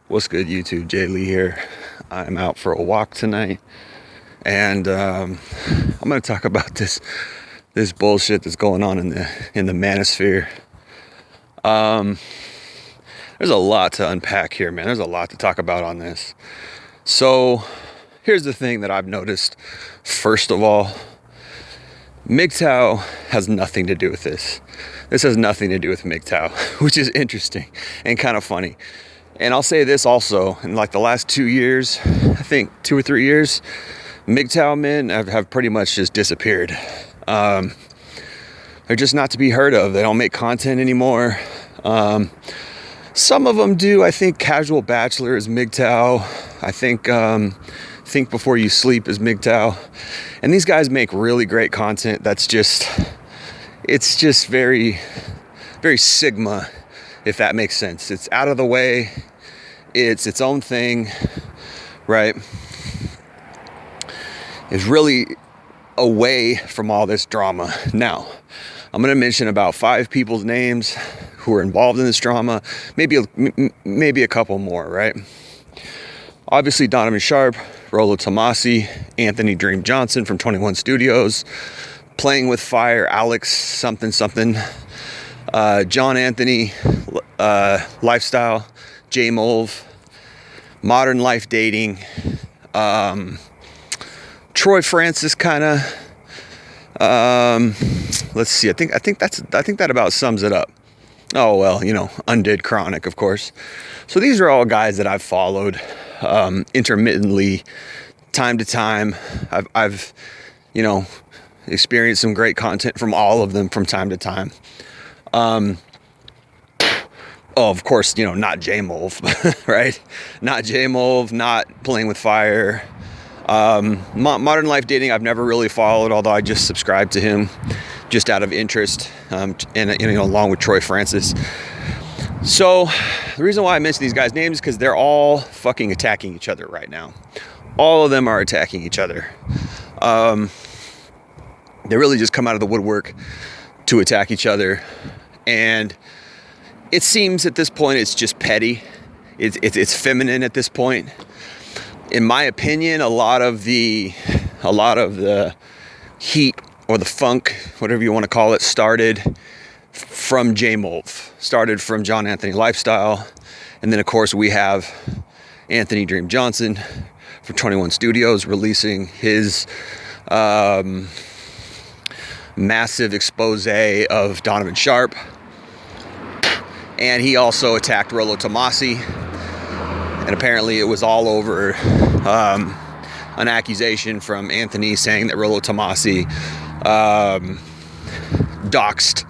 What's good, YouTube? Jay Lee here. I'm out for a walk tonight, and I'm going to talk about this bullshit that's going on in the manospherr. There's a lot to unpack here, man. There's a lot to talk about on this. So here's the thing that I've noticed. First of all, MGTOW has nothing to do with this. This has nothing to do with MGTOW, which is interesting and kind of funny. And I'll say this also, in like the last 2 years, I think 2 or 3 years, MGTOW men have pretty much just disappeared. They're just not to be heard of. They don't make content anymore. Some of them do. I think Casual Bachelor is MGTOW. I think Before You Sleep is MGTOW. And these guys make really great content that's just, it's just very, very Sigma, if that makes sense. It's out of the way. It's its own thing, right? It's really away from all this drama. Now, I'm going to mention about 5 people's names who are involved in this drama, maybe a couple more, right? Obviously, Donovan Sharp, Rollo Tomasi, Anthony Dream Johnson from 21 Studios, Playing with Fire, Alex something, John Anthony, Lifestyle, J Mulv, Modern Life Dating, Troy Francis kind of, let's see, I think that about sums it up. Oh, well, Undid Chronic, of course. So these are all guys that I've followed intermittently, time to time. I've experienced some great content from all of them from time to time. Of course, not J Mulv, right? Not J Mulv, not Playing with Fire. Modern Life Dating, I've never really followed, although I just subscribed to him just out of interest, and along with Troy Francis. So the reason why I mention these guys' names is because they're all fucking attacking each other right now. All of them are attacking each other. They really just come out of the woodwork to attack each other, and it seems at this point it's just petty. It's feminine at this point. In my opinion, a lot of the heat or the funk, whatever you want to call it, started from J Mulv, started from John Anthony Lifestyle, and then of course we have Anthony Dream Johnson from 21 Studios releasing his massive expose of Donovan Sharp, and he also attacked Rollo Tomasi, and apparently it was all over an accusation from Anthony saying that Rollo Tomasi doxed,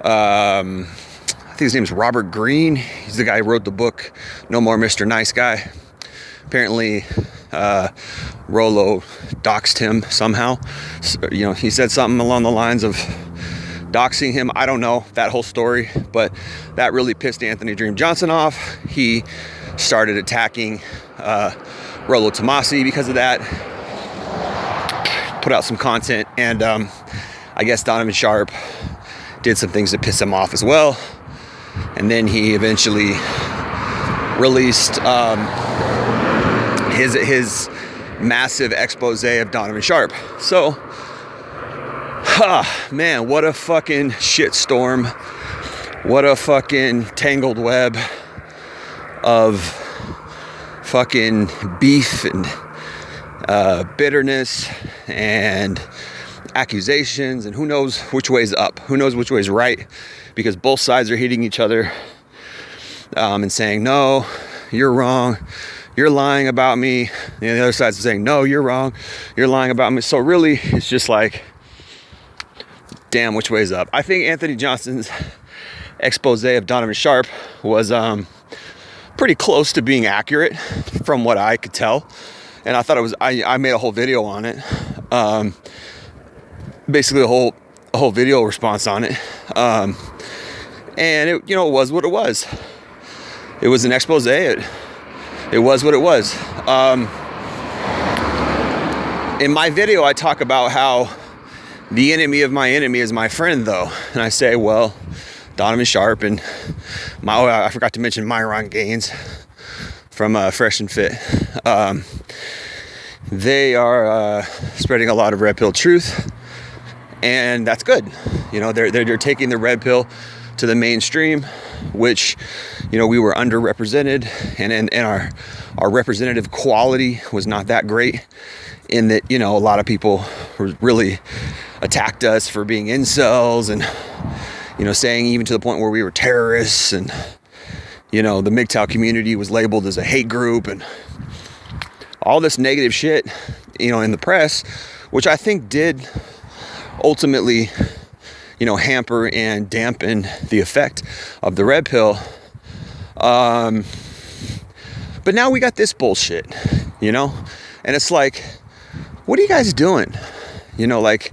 I think his name is Robert Greene. He's the guy who wrote the book No More Mr. Nice Guy. Apparently Rollo doxed him somehow. So, he said something along the lines of doxing him. I don't know that whole story, but that really pissed Anthony Dream Johnson off. He started attacking Rollo Tomasi because of that. Put out some content, and I guess Donovan Sharp did some things to piss him off as well. And then he eventually released his massive expose of Donovan Sharp. So, man, what a fucking shitstorm. What a fucking tangled web of fucking beef and bitterness and accusations, and who knows which way's up, who knows which way's right, because both sides are hitting each other and saying, no, you're wrong, you're lying about me, and the other side's saying, no, you're wrong, you're lying about me. So really it's just like, damn, which way's up? I think Anthony Johnson's expose of Donovan Sharp was pretty close to being accurate from what I could tell, and I thought it was, I made a whole video on it, basically a whole video response on it, and it was what it was. It was an expose. It was what it was. In my video, I talk about how the enemy of my enemy is my friend, though, and I say, well, Donovan Sharp and I forgot to mention Myron Gaines, from Fresh and Fit. They are spreading a lot of red pill truth, and that's good. You know, they're taking the red pill to the mainstream, which, you know, we were underrepresented, and our representative quality was not that great, in that, you know, a lot of people really attacked us for being incels, and, you know, saying even to the point where we were terrorists, and, you know, the MGTOW community was labeled as a hate group, and all this negative shit, you know, in the press, which I think did ultimately, you know, hamper and dampen the effect of the red pill. But now we got this bullshit, you know, and it's like, what are you guys doing? You know, like,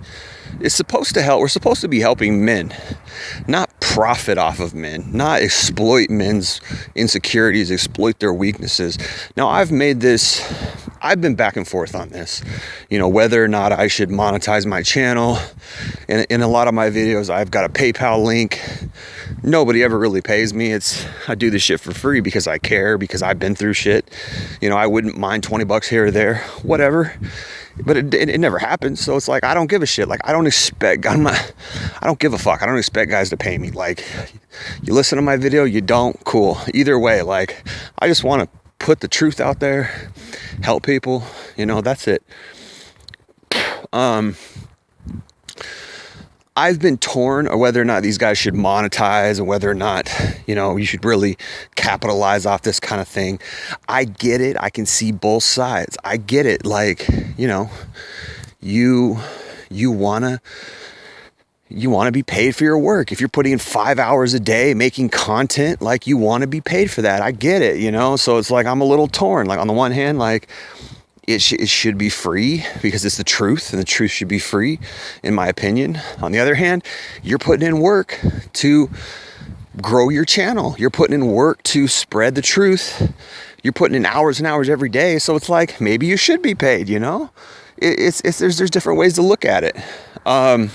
it's supposed to help. We're supposed to be helping men, not profit off of men, not exploit men's insecurities, exploit their weaknesses. Now, I've been back and forth on this, you know, whether or not I should monetize my channel. In a lot of my videos, I've got a PayPal link. Nobody ever really pays me. I do this shit for free because I care, because I've been through shit. You know, I wouldn't mind $20 here or there, whatever. But it never happens. So it's like, I don't give a shit. Like, I don't give a fuck. I don't expect guys to pay me. Like, you listen to my video, you don't, cool. Either way, like, I just want to put the truth out there, help people, you know, that's it. I've been torn on whether or not these guys should monetize, and whether or not, you know, you should really capitalize off this kind of thing. I get it. I can see both sides. I get it. Like, you know, you wanna be paid for your work. If you're putting in 5 hours a day making content, like, you want to be paid for that. I get it, you know? So it's like, I'm a little torn. Like, on the one hand, like, it should be free because it's the truth, and the truth should be free, in my opinion. On the other hand, you're putting in work to grow your channel. You're putting in work to spread the truth. You're putting in hours and hours every day. So it's like, maybe you should be paid, you know? There's different ways to look at it. And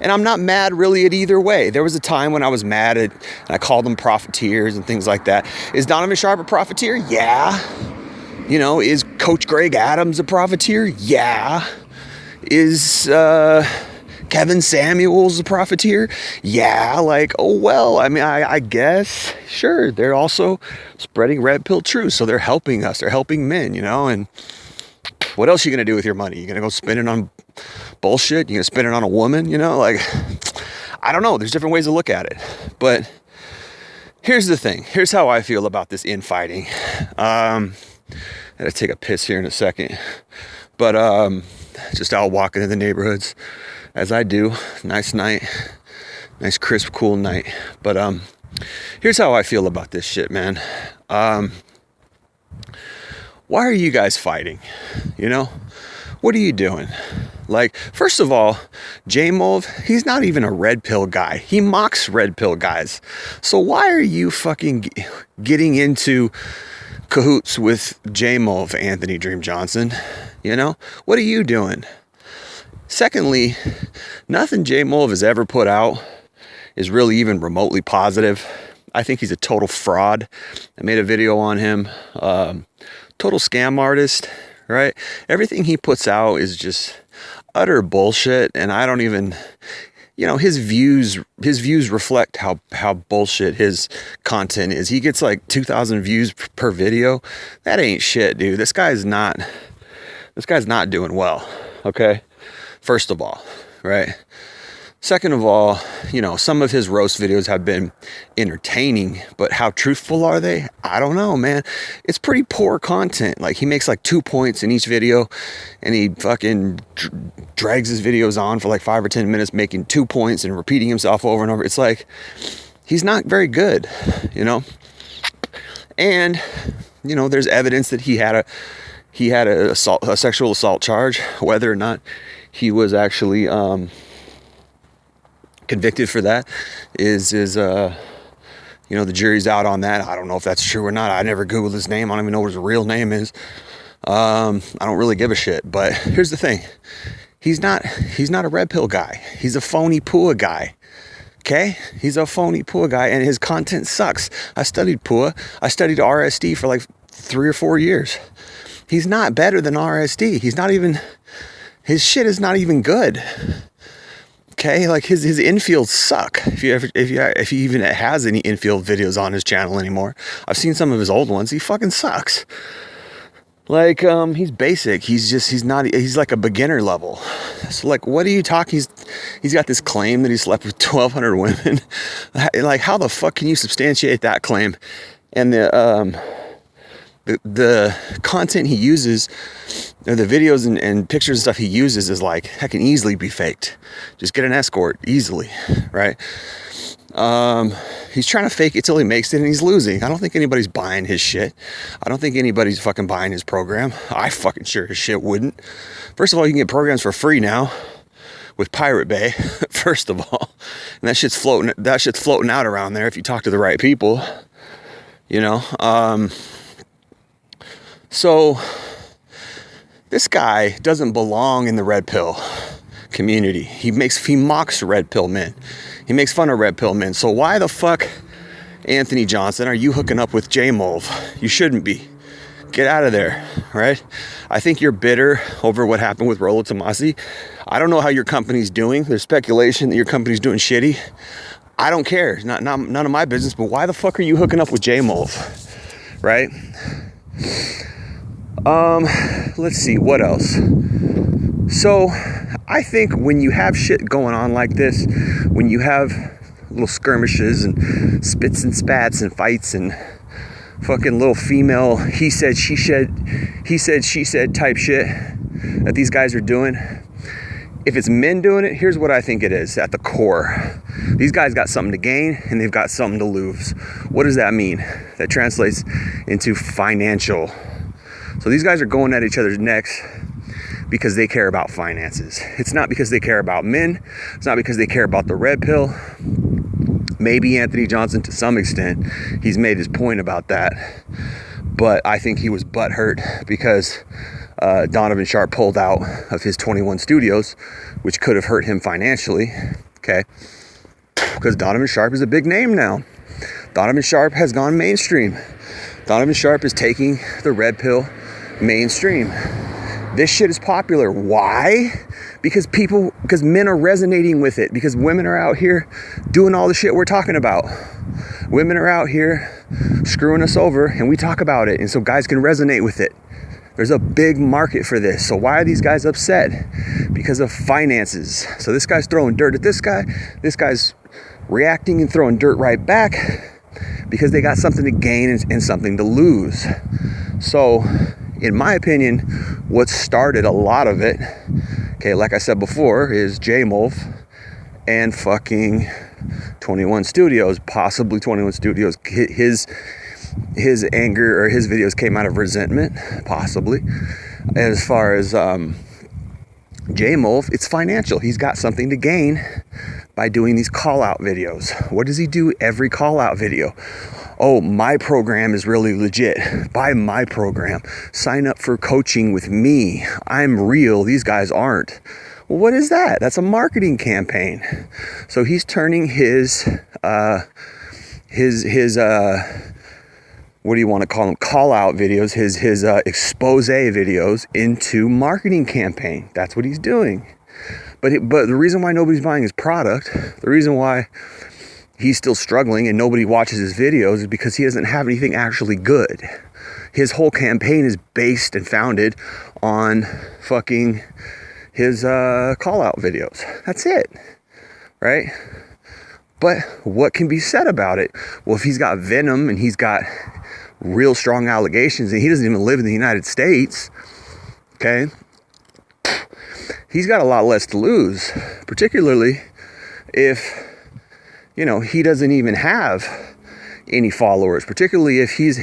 I'm not mad really at either way. There was a time when I was mad at, and I called them profiteers and things like that. Is Donovan Sharp a profiteer? Yeah. You know, is Coach Greg Adams a profiteer? Yeah. Is Kevin Samuels a profiteer? Yeah. Like, oh, well, I mean, I guess, sure. They're also spreading red pill truth. So they're helping us. They're helping men, you know, and what else are you going to do with your money? You're going to go spend it on bullshit? You're going to spend it on a woman? You know, like, I don't know. There's different ways to look at it. But here's the thing. Here's how I feel about this infighting. I gotta take a piss here in a second. But just out walking in the neighborhoods as I do. Nice night. Nice, crisp, cool night. But here's how I feel about this shit, man. Why are you guys fighting? You know? What are you doing? Like, first of all, J-Move, he's not even a red pill guy. He mocks red pill guys. So why are you fucking getting into cahoots with J-Move, Anthony Dream Johnson? You know? What are you doing? Secondly, nothing J-Move has ever put out is really even remotely positive. I think he's a total fraud. I made a video on him. Total scam artist, right? Everything he puts out is just utter bullshit, and I don't even, you know, his views reflect how bullshit his content is. He gets like 2,000 views per video. That ain't shit, dude. This guy's not doing well, okay? First of all, right? Second of all, you know, some of his roast videos have been entertaining, but how truthful are they? I don't know, man. It's pretty poor content. Like, he makes like 2 points in each video, and he fucking drags his videos on for like 5 or 10 minutes, making 2 points and repeating himself over and over. It's like, he's not very good, you know? And, you know, there's evidence that he had a sexual assault charge. Whether or not he was actually convicted for that is you know, the jury's out on that. I don't know if that's true or not. I never Googled his name. I don't even know what his real name is. I don't really give a shit. But here's the thing. He's not a red pill guy. He's a phony PUA guy. Okay? He's a phony PUA guy, and his content sucks. I studied PUA. I studied RSD for like 3 or 4 years. He's not better than RSD. His shit is not even good. Okay, like his infields suck. If he even has any infield videos on his channel anymore, I've seen some of his old ones. He fucking sucks. Like he's basic. He's like a beginner level. So like, what are you talking? He's got this claim that he slept with 1,200 women. Like, how the fuck can you substantiate that claim? And the content he uses, or the videos and pictures and stuff he uses, is like, that can easily be faked. Just get an escort easily, right? He's trying to fake it till he makes it, and he's losing. I don't think anybody's buying his shit. I don't think anybody's fucking buying his program. I fucking sure his shit wouldn't. First of all, you can get programs for free now with Pirate Bay, first of all. And that shit's floating out around there if you talk to the right people, you know? So this guy doesn't belong in the red pill community. He mocks red pill men. He makes fun of red pill men. So why the fuck, Anthony Johnson, are you hooking up with J-Mulv? You shouldn't be. Get out of there, right? I think you're bitter over what happened with Rollo Tomasi. I don't know how your company's doing. There's speculation that your company's doing shitty. I don't care. None of my business. But why the fuck are you hooking up with J-Mulv, right? Let's see, what else? So I think when you have shit going on like this, when you have little skirmishes and spits and spats and fights and fucking little female he said she said type shit that these guys are doing, if it's men doing it, here's what I think it is at the core. These guys got something to gain and they've got something to lose. What does that mean? That translates into financial. So these guys are going at each other's necks because they care about finances. It's not because they care about men. It's not because they care about the red pill. Maybe Anthony Johnson, to some extent, he's made his point about that. But I think he was butthurt because Donovan Sharp pulled out of his 21 Studios, which could have hurt him financially, okay? Because Donovan Sharp is a big name now. Donovan Sharp has gone mainstream. Donovan Sharp is taking the red pill mainstream. This shit is popular. Why? Because men are resonating with it. Because women are out here doing all the shit we're talking about. Women are out here screwing us over and we talk about it. And so guys can resonate with it. There's a big market for this. So why are these guys upset? Because of finances. So this guy's throwing dirt at this guy. This guy's reacting and throwing dirt right back because they got something to gain and something to lose. So in my opinion, what started a lot of it, okay, like I said before, is J-Mulv and fucking 21 Studios, possibly 21 Studios. His anger or his videos came out of resentment, possibly. As far as J-Mulv, it's financial. He's got something to gain by doing these call-out videos. What does he do every call-out video? Oh, my program is really legit. Buy my program. Sign up for coaching with me. I'm real. These guys aren't. Well, what is that? That's a marketing campaign. So he's turning his what do you want to call them? Call out videos, his expose videos into marketing campaign. That's what he's doing. But the reason why nobody's buying his product, the reason why he's still struggling and nobody watches his videos is because he doesn't have anything actually good. His whole campaign is based and founded on fucking his call-out videos. That's it, right? But what can be said about it? Well, if he's got venom and he's got real strong allegations and he doesn't even live in the United States, okay, he's got a lot less to lose, particularly if, you know, he doesn't even have any followers, particularly if his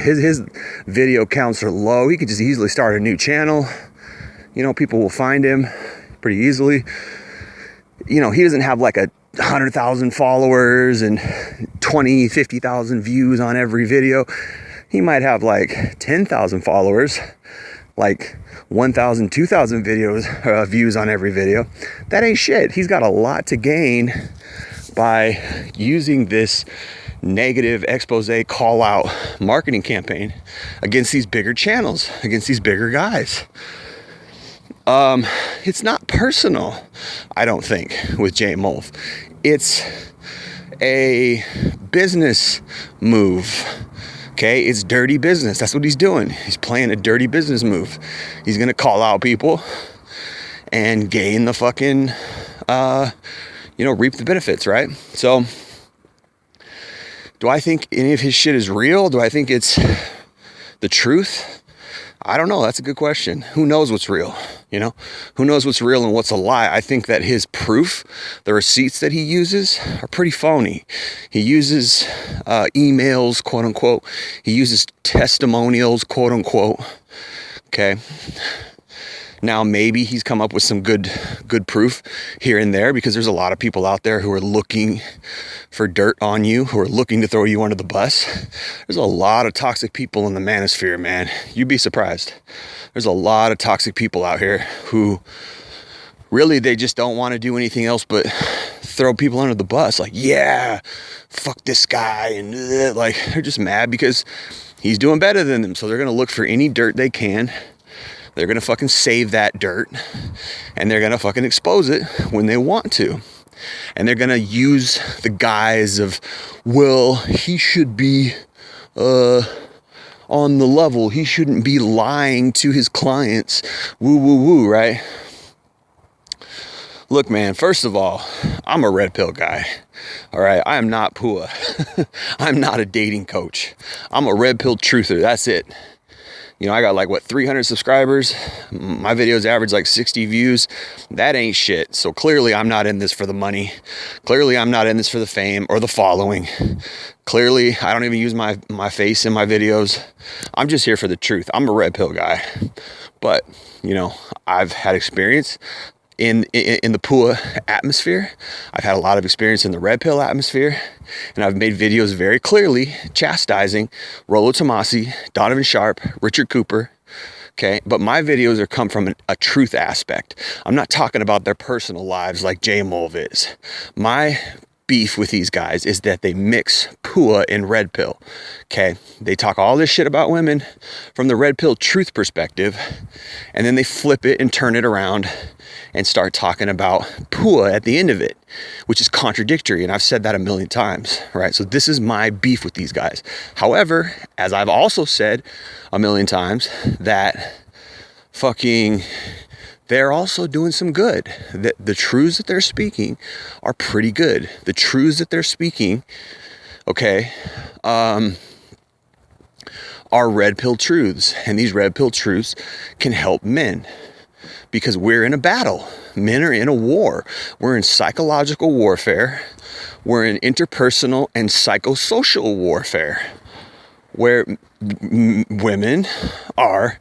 video counts are low. He could just easily start a new channel. You know, people will find him pretty easily. You know, he doesn't have like 100,000 followers and 50,000 views on every video. He might have like 10,000 followers, like 1,000, 2,000 views on every video. That ain't shit. He's got a lot to gain by using this negative expose call out marketing campaign against these bigger channels, against these bigger guys. It's not personal, I don't think, with Jay Molf. It's a business move. Okay, it's dirty business. That's what he's doing. He's playing a dirty business move. He's gonna call out people and gain the fucking, reap the benefits, right? So, do I think any of his shit is real? Do I think it's the truth? I don't know. That's a good question. Who knows what's real? Who knows what's real and what's a lie? I think that his proof, the receipts that he uses, are pretty phony. He uses emails, quote unquote. He uses testimonials, quote unquote. Okay. Now, maybe he's come up with some good proof here and there, because there's a lot of people out there who are looking for dirt on you, who are looking to throw you under the bus. There's a lot of toxic people in the manospherr, man. You'd be surprised. There's a lot of toxic people out here who really, they just don't want to do anything else but throw people under the bus. Like, yeah, fuck this guy. And like, they're just mad because he's doing better than them. So they're going to look for any dirt they can. They're going to fucking save that dirt, and they're going to fucking expose it when they want to. And they're going to use the guise of, well, he should be on the level. He shouldn't be lying to his clients. Woo, woo, woo, right? Look, man, first of all, I'm a red pill guy. All right, I am not PUA. I'm not a dating coach. I'm a red pill truther. That's it. I got 300 subscribers. My videos average 60 views. That ain't shit. So clearly I'm not in this for the money. Clearly I'm not in this for the fame or the following. Clearly I don't even use my face in my videos. I'm just here for the truth. I'm a red pill guy. But, I've had experience in the PUA atmosphere. I've had a lot of experience in the red pill atmosphere, and I've made videos very clearly chastising Rollo Tomasi, Donovan Sharp, Richard Cooper. Okay, but my videos are come from a truth aspect. I'm not talking about their personal lives like Jay Molf is. My beef with these guys is that they mix PUA and red pill. Okay, they talk all this shit about women from the red pill truth perspective, and then they flip it and turn it around and start talking about PUA at the end of it, which is contradictory. And I've said that a million times, right? So this is my beef with these guys. However, as I've also said a million times, that fucking they're also doing some good. The truths that they're speaking are pretty good. The truths that they're speaking, okay, are red pill truths. And these red pill truths can help men, because we're in a battle. Men are in a war. We're in psychological warfare. We're in interpersonal and psychosocial warfare, where women are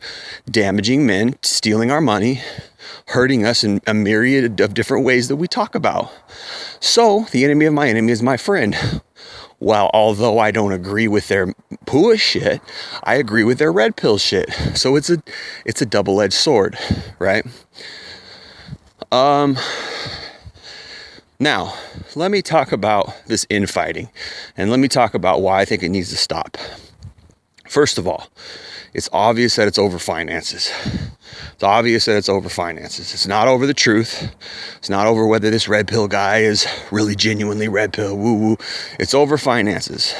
damaging men, stealing our money, hurting us in a myriad of different ways that we talk about. So the enemy of my enemy is my friend. Well, although I don't agree with their PUA shit, I agree with their red pill shit. So it's a double-edged sword, right? Now, let me talk about this infighting, and let me talk about why I think it needs to stop. First of all, it's obvious that it's over finances. It's obvious that it's over finances. It's not over the truth. It's not over whether this red pill guy is really genuinely red pill, woo woo. It's over finances.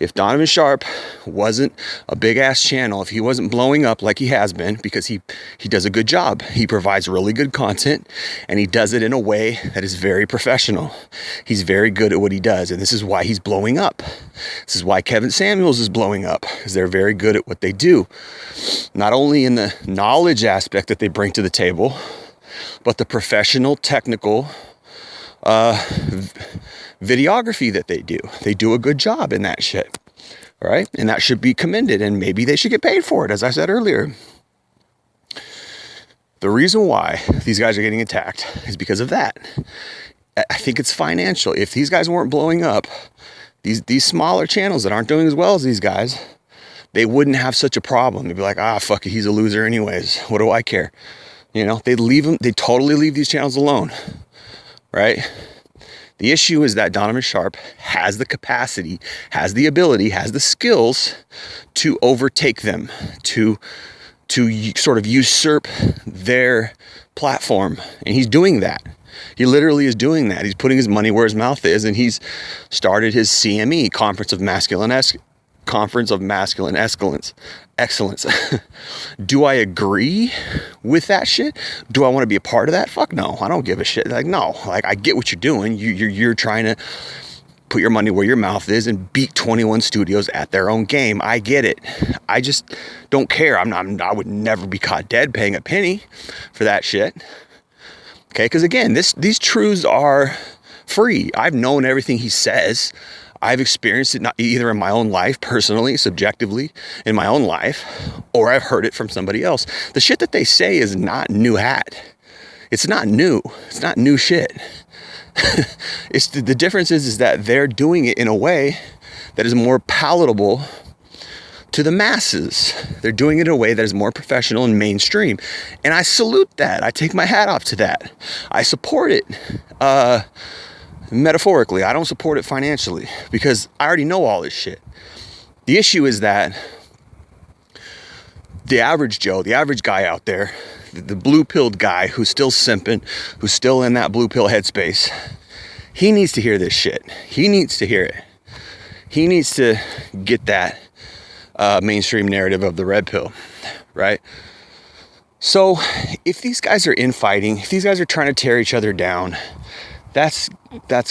If Donovan Sharp wasn't a big ass channel, if he wasn't blowing up like he has been, because he does a good job. He provides really good content, and he does it in a way that is very professional. He's very good at what he does, and this is why he's blowing up. This is why Kevin Samuels is blowing up, because they're very good at what they do. Not only in the knowledge aspect that they bring to the table, but the professional, technical videography that they do. They do a good job in that shit, right? And that should be commended, and maybe they should get paid for it, as I said earlier. The reason why these guys are getting attacked is because of that. I think it's financial. If these guys weren't blowing up, these smaller channels that aren't doing as well as these guys, they wouldn't have such a problem. They'd be like, fuck it, he's a loser anyways. What do I care? They'd totally leave these channels alone, right? The issue is that Donovan Sharp has the capacity, has the ability, has the skills to overtake them, to sort of usurp their platform. And he's doing that. He literally is doing that. He's putting his money where his mouth is, and he's started his CME, Conference of Masculine Excellence. Do I agree with that shit? Do I want to be a part of that? Fuck no. I don't give a shit. Like, no. Like, I get what you're doing. You're trying to put your money where your mouth is and beat 21 studios at their own game. I get it. I just don't care. I would never be caught dead paying a penny for that shit. Okay, because again, these truths are free. I've known everything he says. I've experienced it not either in my own life, personally, subjectively, in my own life, or I've heard it from somebody else. The shit that they say is not new hat. It's not new. It's not new shit. It's the difference is that they're doing it in a way that is more palatable to the masses. They're doing it in a way that is more professional and mainstream. And I salute that. I take my hat off to that. I support it metaphorically. I don't support it financially because I already know all this shit. The issue is that the average Joe, the average guy out there, the blue-pilled guy who's still simping, who's still in that blue pill headspace, he needs to hear this shit. He needs to hear it. He needs to get that mainstream narrative of the red pill, right? So if these guys are infighting, if these guys are trying to tear each other down, that's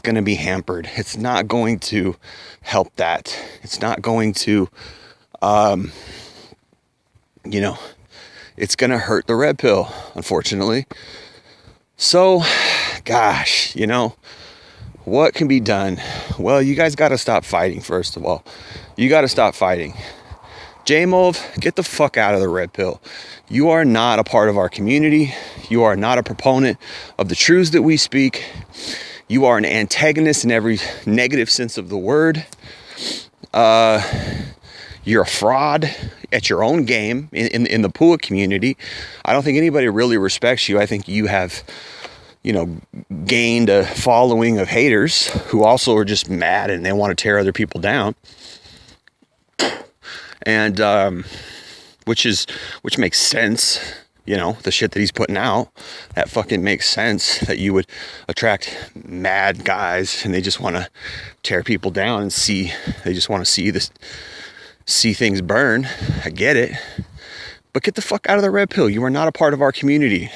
going to be hampered. It's not going to help that. It's not going to, it's going to hurt the red pill, unfortunately. So, gosh, what can be done? Well, you guys got to stop fighting, first of all. You got to stop fighting. J-Move, get the fuck out of the red pill. You are not a part of our community. You are not a proponent of the truths that we speak. You are an antagonist in every negative sense of the word. You're a fraud at your own game in the PUA community. I don't think anybody really respects you. I think you have, gained a following of haters who also are just mad and they want to tear other people down. And which makes sense, the shit that he's putting out, that fucking makes sense that you would attract mad guys and they just want to tear people down and they just want to see things burn. I get it. But get the fuck out of the red pill. You are not a part of our community.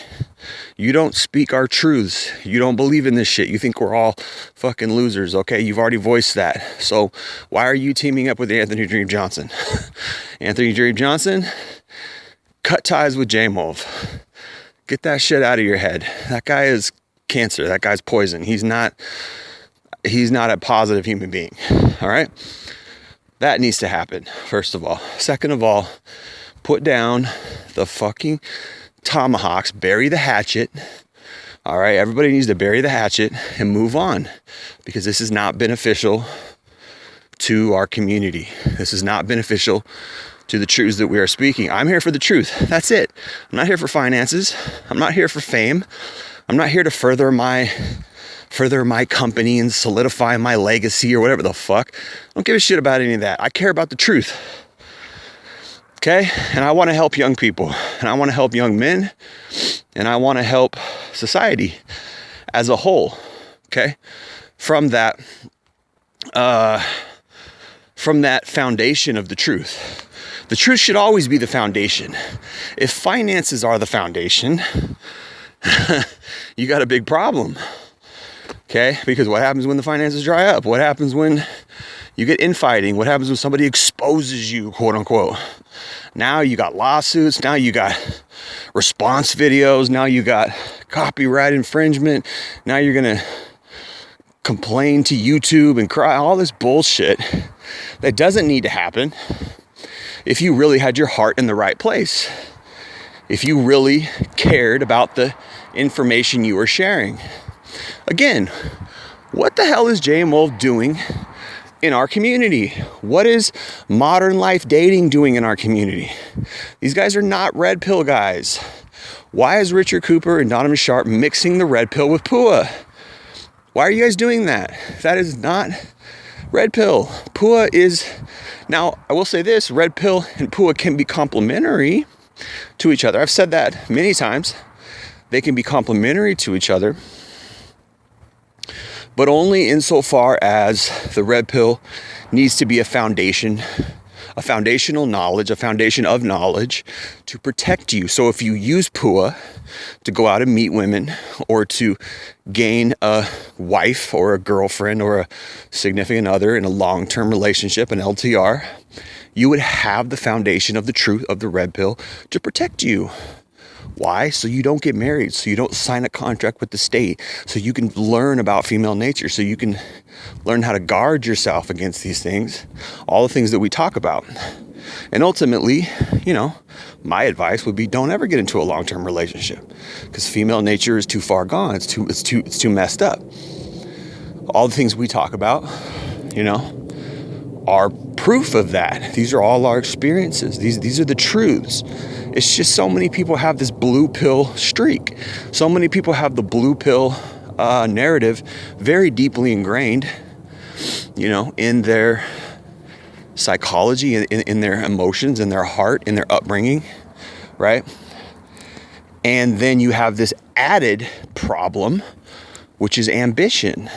You don't speak our truths. You don't believe in this shit. You think we're all fucking losers, okay? You've already voiced that. So why are you teaming up with Anthony Dream Johnson? Anthony Dream Johnson, cut ties with J-Move. Get that shit out of your head. That guy is cancer. That guy's poison. He's not a positive human being, all right? That needs to happen, first of all. Second of all, put down the fucking tomahawks, bury the hatchet. All right, everybody needs to bury the hatchet and move on, because this is not beneficial to our community. This is not beneficial to the truths that we are speaking. I'm here for the truth. That's it. I'm not here for finances. I'm not here for fame. I'm not here to further my company and solidify my legacy or whatever the fuck. I don't give a shit about any of that. I care about the truth. Okay? And I want to help young people, and I want to help young men, and I want to help society as a whole. Okay? From that foundation of the truth. The truth should always be the foundation. If finances are the foundation, you got a big problem. Okay? Because what happens when the finances dry up? What happens when you get infighting? What happens when somebody exposes you, quote unquote? Now you got lawsuits. Now you got response videos. Now you got copyright infringement. Now you're going to complain to YouTube and cry. All this bullshit that doesn't need to happen if you really had your heart in the right place. If you really cared about the information you were sharing. Again, what the hell is J-Move doing in our community? What is modern life dating doing in our community? These guys are not red pill guys. Why is Richard Cooper and Donovan Sharp mixing the red pill with PUA? Why are you guys doing that? That is not red pill. PUA is, now I will say this, red pill and PUA can be complementary to each other. I've said that many times. They can be complementary to each other, but only insofar as the red pill needs to be a foundation, a foundational knowledge, a foundation of knowledge to protect you. So if you use PUA to go out and meet women or to gain a wife or a girlfriend or a significant other in a long-term relationship, an LTR, you would have the foundation of the truth of the red pill to protect you. Why? So you don't get married, so you don't sign a contract with the state, so you can learn about female nature, so you can learn how to guard yourself against these things, all the things that we talk about. And ultimately, my advice would be don't ever get into a long-term relationship because female nature is too far gone. It's too messed up. All the things we talk about, are proof of that. These are all our experiences. These are the truths. It's just so many people have this blue pill streak. So many people have the blue pill narrative very deeply ingrained, in their psychology, in their emotions, in their heart, in their upbringing, right? And then you have this added problem, which is ambition,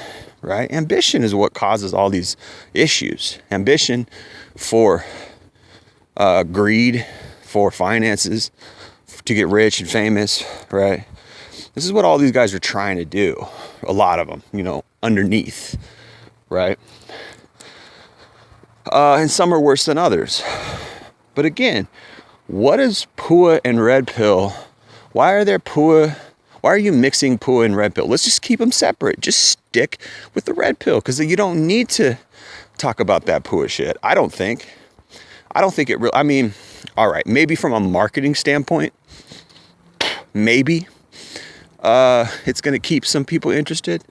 right? Ambition is what causes all these issues. Ambition for greed, for finances, to get rich and famous, right? This is what all these guys are trying to do. A lot of them, underneath, right? And some are worse than others. But again, what is PUA and red pill? Why are you mixing PUA and red pill? Let's just keep them separate. Just stick with the red pill because you don't need to talk about that PUA shit. I don't think it really, all right, maybe from a marketing standpoint, maybe it's going to keep some people interested,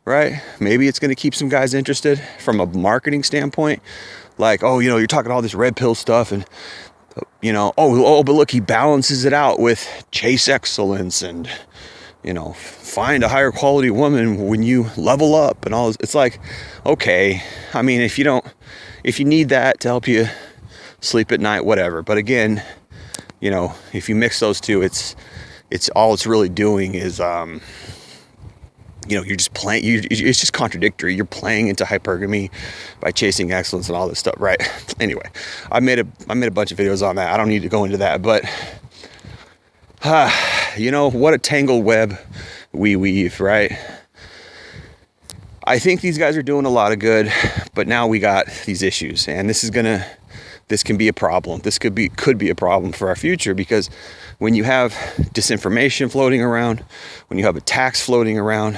right? Maybe it's going to keep some guys interested from a marketing standpoint. Like, you're talking all this red pill stuff and, but look, he balances it out with chase excellence and, find a higher quality woman when you level up and all this. It's like, okay, if you need that to help you sleep at night, whatever. But again, if you mix those two, it's all it's really doing is, you're just playing, it's just contradictory. You're playing into hypergamy by chasing excellence and all this stuff, right? Anyway, I made a bunch of videos on that. I don't need to go into that, but what a tangled web we weave, right? I think these guys are doing a lot of good, but now we got these issues, and this can be a problem. This could be a problem for our future, because when you have disinformation floating around, when you have attacks floating around,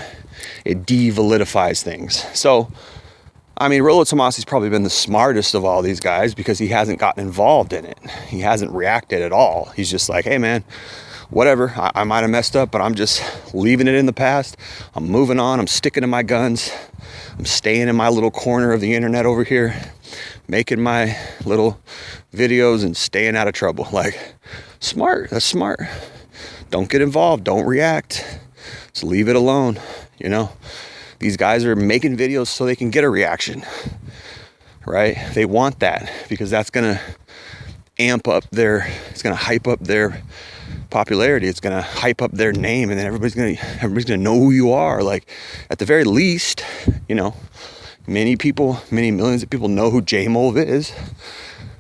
it de-validifies things. So, Rollo Tomasi's probably been the smartest of all these guys because he hasn't gotten involved in it. He hasn't reacted at all. He's just like, hey man, whatever, I might have messed up, but I'm just leaving it in the past. I'm moving on. I'm sticking to my guns. I'm staying in my little corner of the internet over here, making my little videos and staying out of trouble. Like, smart. That's smart. Don't get involved. Don't react. Just leave it alone. These guys are making videos so they can get a reaction, right? They want that because that's going to it's going to hype up their popularity. It's going to hype up their name, and then everybody's going to know who you are. Like, at the very least, many millions of people know who J-Mole is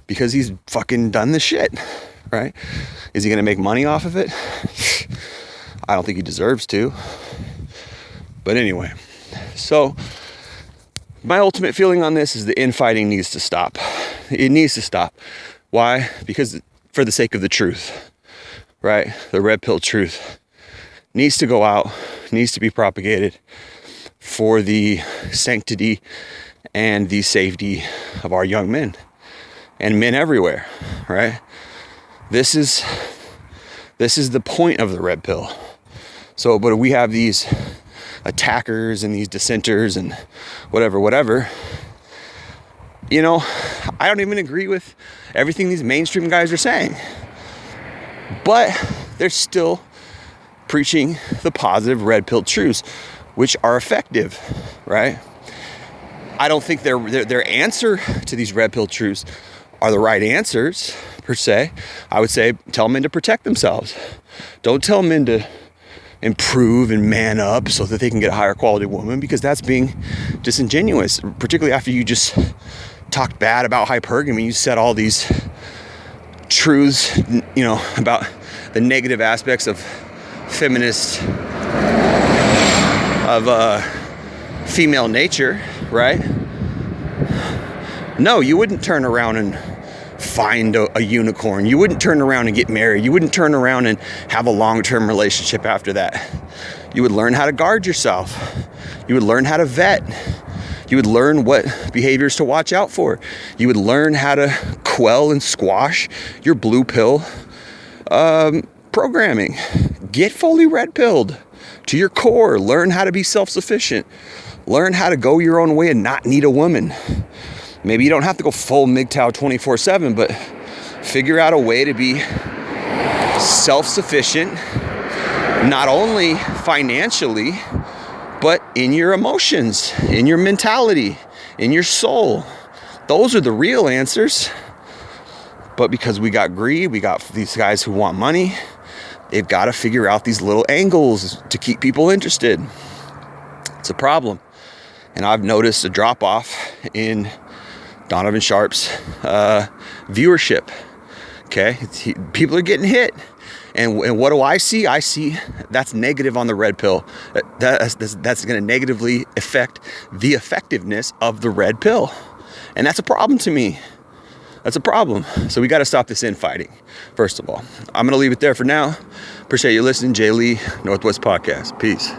because he's fucking done this shit, right? Is he going to make money off of it? I don't think he deserves to. But anyway, so my ultimate feeling on this is the infighting needs to stop. It needs to stop. Why? Because for the sake of the truth, right? The red pill truth needs to go out, needs to be propagated for the sanctity and the safety of our young men and men everywhere, right? This is the point of the red pill. So, but we have these attackers and these dissenters and whatever. I don't even agree with everything these mainstream guys are saying, but they're still preaching the positive red pill truths, which are effective, right? I don't think their answer to these red pill truths are the right answers, per se. I would say tell men to protect themselves. Don't tell men to improve and man up so that they can get a higher quality woman, because that's being disingenuous, particularly after you just talked bad about hypergamy. You said all these truths, about the negative aspects of feminist, of female nature, right? No, you wouldn't turn around and find a unicorn. You wouldn't turn around and get married. You wouldn't turn around and have a long-term relationship after that. You would learn how to guard yourself. You would learn how to vet. You would learn what behaviors to watch out for. You would learn how to quell and squash your blue pill programming. Get fully red pilled to your core. Learn how to be self-sufficient. Learn how to go your own way and not need a woman. Maybe you don't have to go full MGTOW 24/7, but figure out a way to be self-sufficient, not only financially, but in your emotions, in your mentality, in your soul. Those are the real answers. But because we got greed, we got these guys who want money, they've got to figure out these little angles to keep people interested. It's a problem. And I've noticed a drop-off in Donovan Sharp's viewership. Okay, people are getting hit, and what do I see? I see that's negative on the red pill. That's going to negatively affect the effectiveness of the red pill, and that's a problem to me. That's a problem. So we got to stop this infighting. First of all, I'm going to leave it there for now. Appreciate you listening. Jay Lee, Northwest Podcast. Peace.